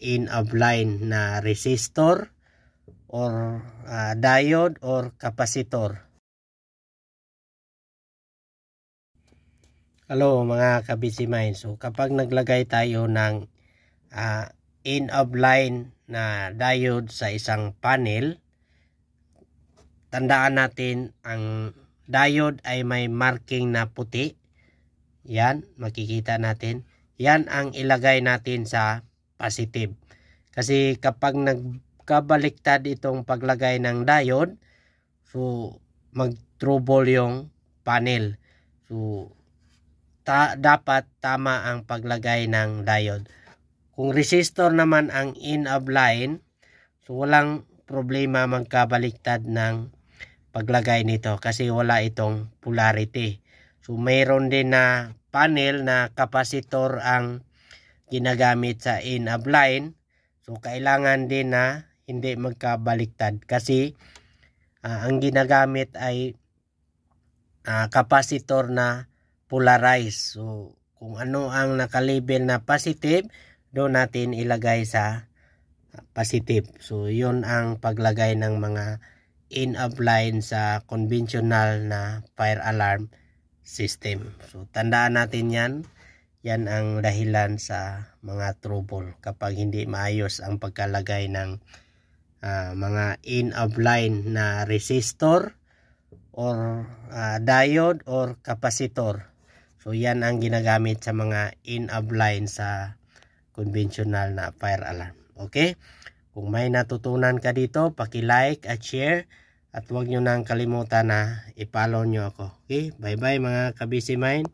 end of line na resistor or diode or capacitor. Hello mga ka-busy mind. So kapag naglagay tayo ng end of line na diode sa isang panel, tandaan natin ang diode ay may marking na puti. Yan, makikita natin. Yan ang ilagay natin sa positive. Kasi kapag nagkabaliktad itong paglagay ng diode, so mag-trouble yung panel. So dapat tama ang paglagay ng diode. Kung resistor naman ang end of line, so walang problema magkabaliktad ng paglagay nito kasi wala itong polarity. So mayroon din na panel na capacitor ang ginagamit sa end of line. So kailangan din na hindi magkabaliktad kasi ang ginagamit ay capacitor na polarized. So kung ano ang nakalabel na positive, doon natin ilagay sa positive. So yun ang paglagay ng mga end of line sa conventional na fire alarm system. So tandaan natin yan. Yan ang dahilan sa mga trouble kapag hindi maayos ang pagkalagay ng mga end of line na resistor or diode or capacitor. So yan ang ginagamit sa mga end of line sa conventional na fire alarm. Okay? Kung may natutunan ka dito, paki-like at share. At huwag nyo nang kalimutan na i-follow nyo ako. Okay? Bye-bye mga ka-busy mind.